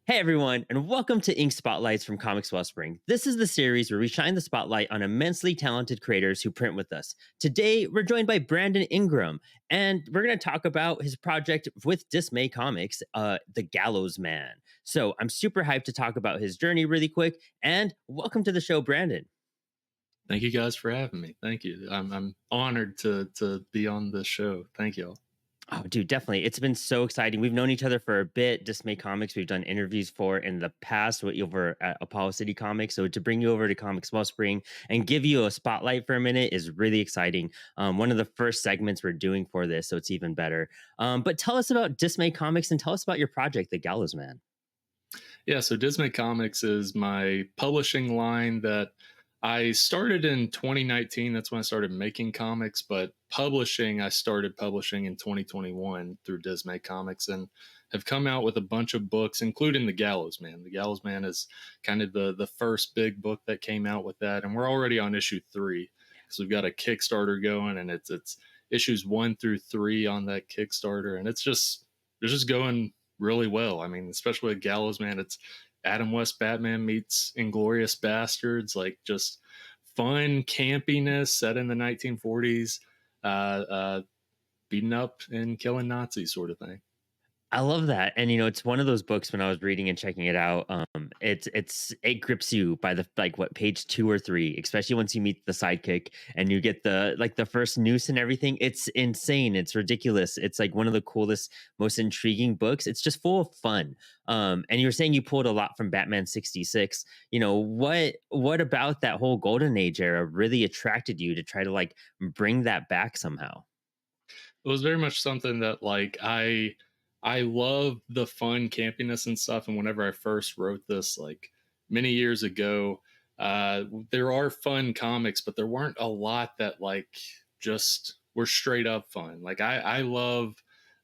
Hey everyone, and welcome to Ink Spotlights from Comix Wellspring. This is the series where we shine the spotlight on immensely talented creators who print with us. Today, we're joined by Brandon Ingram, and we're going to talk about his project with Dismay Comics, The Gallows Man. So I'm super hyped to talk about his journey really quick, and welcome to the show, Brandon. Thank you guys for having me. Thank you. I'm honored to be on this show. Thank you all. Oh, dude, definitely. It's been so exciting. We've known each other for a bit. Dismay Comics, we've done interviews for in the past over at Apollo City Comics. So to bring you over to Comix Wellspring and give you a spotlight for a minute is really exciting. One of the first segments we're doing for this, so it's even better. But tell us about Dismay Comics and tell us about your project, The Gallows Man. Yeah, so Disney Comics is my publishing line that I started in 2019. That's when I started making comics, but I started publishing in 2021 through Disney Comics and have come out with a bunch of books, including The Gallows Man. The Gallows Man is kind of the first big book that came out with that, and we're already on issue 3. So we've got a Kickstarter going, and it's issues 1 through 3 on that Kickstarter, and it's just going really well. I mean, especially with Gallows Man, it's Adam West Batman meets Inglorious Bastards, like just fun campiness set in the 1940s, uh, uh, beating up and killing Nazis sort of thing. I love that, and it's one of those books when I was reading and checking it out. It grips you by the like what page 2 or 3, especially once you meet the sidekick and you get the first noose and everything. It's insane. It's ridiculous. It's like one of the coolest, most intriguing books. It's just full of fun. And you were saying you pulled a lot from Batman 66. What about that whole golden age era really attracted you to try to like bring that back somehow? It was very much something that I love the fun campiness and stuff. And whenever I first wrote this, like many years ago, there are fun comics, but there weren't a lot that like just were straight up fun. Like I love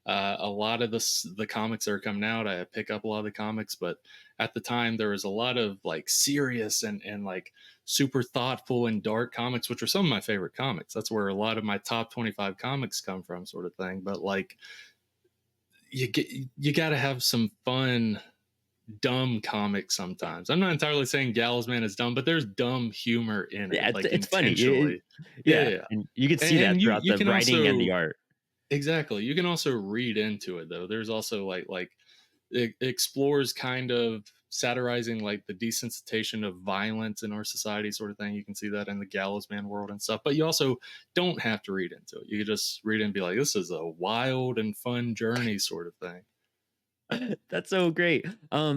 a lot of the comics that are coming out. I pick up a lot of the comics, but at the time there was a lot of like serious and like super thoughtful and dark comics, which are some of my favorite comics. That's where a lot of my top 25 comics come from, sort of thing. But like you got to have some fun dumb comics sometimes. I'm not entirely saying Gallows Man is dumb, but there's dumb humor in Yeah, it, it's, like it's funny. intentionally. Yeah, Yeah, yeah, yeah. and you can see that And you throughout you the can writing and the also art. exactly, you can also read into it though. There's also like it explores kind of satirizing like the desensitization of violence in our society, sort of thing. You can see that in the Gallows Man world and stuff, but you also don't have to read into it. You can just read it and be like, this is a wild and fun journey, sort of thing. That's so great.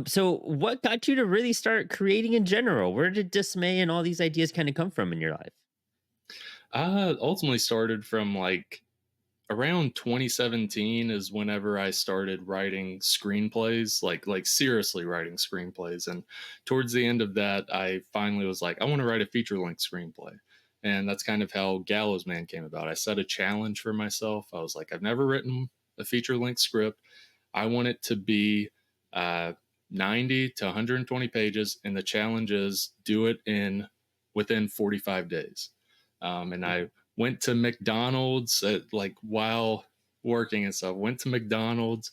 So what got you to really start creating in general? Where did dismay and all these ideas kind of come from in your life? Ultimately started from like around 2017 is whenever I started writing screenplays, like seriously writing screenplays. And towards the end of that, I finally was like, I want to write a feature length screenplay. And that's kind of how Gallows Man came about. I set a challenge for myself. I was like, I've never written a feature length script. I want it to be uh, 90 to 120 pages, and the challenge is do it in within 45 days. And I went to McDonald's like while working and stuff. Went to McDonald's,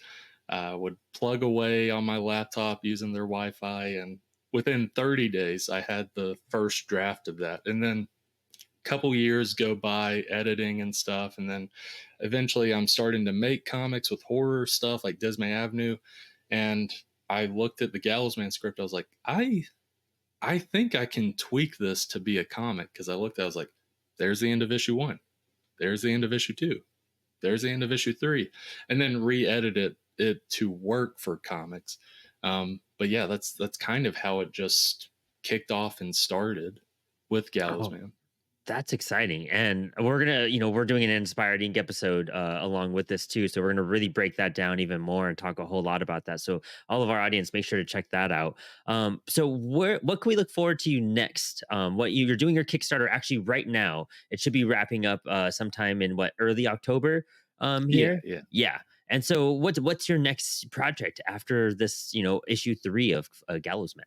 would plug away on my laptop using their Wi-Fi, and within 30 days, I had the first draft of that. And then a couple years go by editing and stuff, and then eventually I'm starting to make comics with horror stuff like Dismay Avenue, and I looked at the Gallows Man script. I was like, I think I can tweak this to be a comic, because I looked, I was like, there's the end of issue 1. There's the end of issue 2. There's the end of issue 3. And then re-edited it to work for comics. But yeah, that's kind of how it just kicked off and started with Gallows Oh, Man. that's exciting. And we're doing an Inspired Ink episode along with this too. So we're gonna really break that down even more and talk a whole lot about that. So all of our audience, make sure to check that out. So what can we look forward to you next? You're doing your Kickstarter actually right now. It should be wrapping up sometime in early October Yeah, here. yeah. Yeah. And so what's your next project after this, issue 3 of Gallows Man?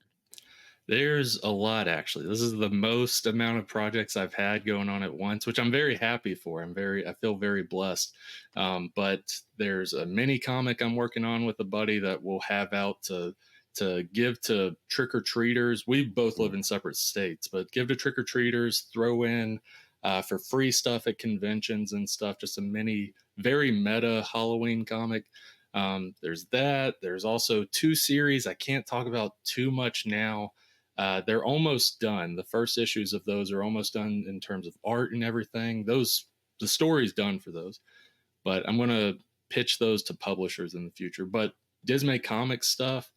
There's a lot, actually. This is the most amount of projects I've had going on at once, which I'm very happy for. I feel very blessed. But there's a mini comic I'm working on with a buddy that we'll have out to to give to trick-or-treaters. We both live Ooh, in separate states, but give to trick-or-treaters, throw in for free stuff at conventions and stuff, just a mini, very meta Halloween comic. There's that. There's also two series. I can't talk about too much now. They're almost done. The first issues of those are almost done in terms of art and everything. The story's done for those, but I'm gonna pitch those to publishers in the future. But Dismay Comics stuff,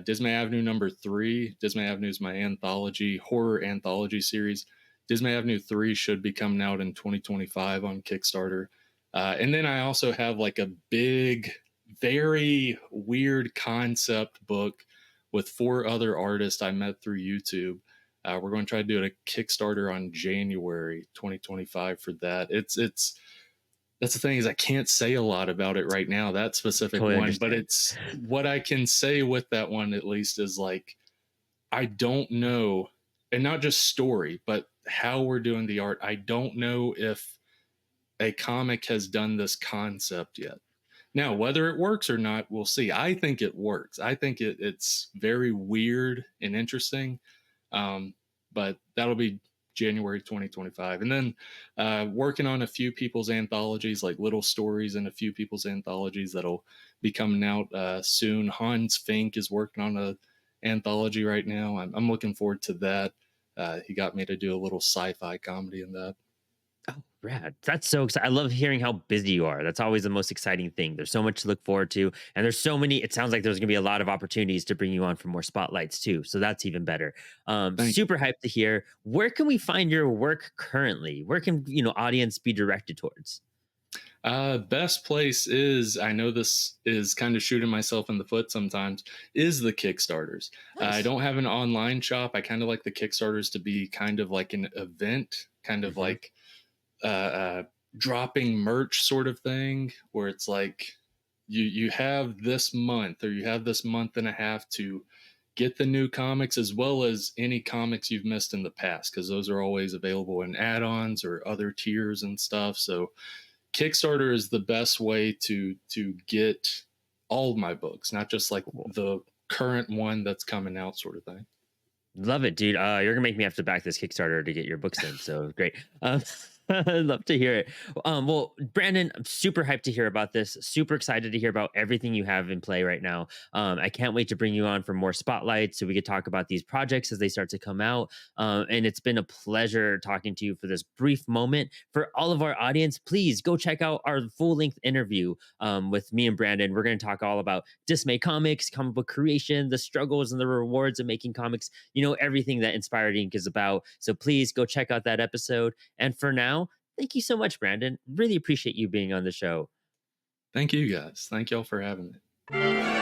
Dismay Avenue #3. Dismay Avenue is my anthology, horror anthology series. Dismay Avenue 3 should be coming out in 2025 on Kickstarter. And then I also have like a big, very weird concept book with 4 other artists I met through YouTube. We're going to try to do it a Kickstarter on January 2025 for that. It's that's the thing, is I can't say a lot about it right now, that specific totally one, but understand. it's what I can say with that one at least is like, I don't know, and not just story, but how we're doing the art. I don't know if a comic has done this concept yet. Now, whether it works or not, we'll see. I think it works. I think it's very weird and interesting. Um, but that'll be January 2025. And then working on a few people's anthologies, like little stories in a few people's anthologies that'll be coming out soon. Hans Fink is working on a anthology right now. I'm looking forward to that. He got me to do a little sci-fi comedy in that. Oh, rad. That's so exciting. I love hearing how busy you are. That's always the most exciting thing. There's so much to look forward to. And there's so many, it sounds like there's going to be a lot of opportunities to bring you on for more spotlights too. So that's even better. Thank you. Super hyped to hear. Where can we find your work currently? Where can, audience be directed towards? Best place is, I know this is kind of shooting myself in the foot sometimes, is the Kickstarters. I Nice. don't have an online shop. I kind of like the Kickstarters to be kind of like an event, kind of Hmm. like uh, uh, dropping merch sort of thing, where it's like you have this month or you have this month and a half to get the new comics as well as any comics you've missed in the past, because those are always available in add-ons or other tiers and stuff. So Kickstarter is the best way to get all of my books, not just like Cool. the current one that's coming out sort of thing. Love it, dude. You're gonna make me have to back this Kickstarter to get your books in. So great. I'd love to hear it. Well, Brandon, I'm super hyped to hear about this. Super excited to hear about everything you have in play right now. I can't wait to bring you on for more spotlights so we could talk about these projects as they start to come out. And it's been a pleasure talking to you for this brief moment. For all of our audience, please go check out our full length interview with me and Brandon. We're going to talk all about Dismay Comics, comic book creation, the struggles and the rewards of making comics, everything that Inspired Inc. is about. So please go check out that episode. And for now, thank you so much, Brandon. Really appreciate you being on the show. Thank you guys. Thank y'all for having me.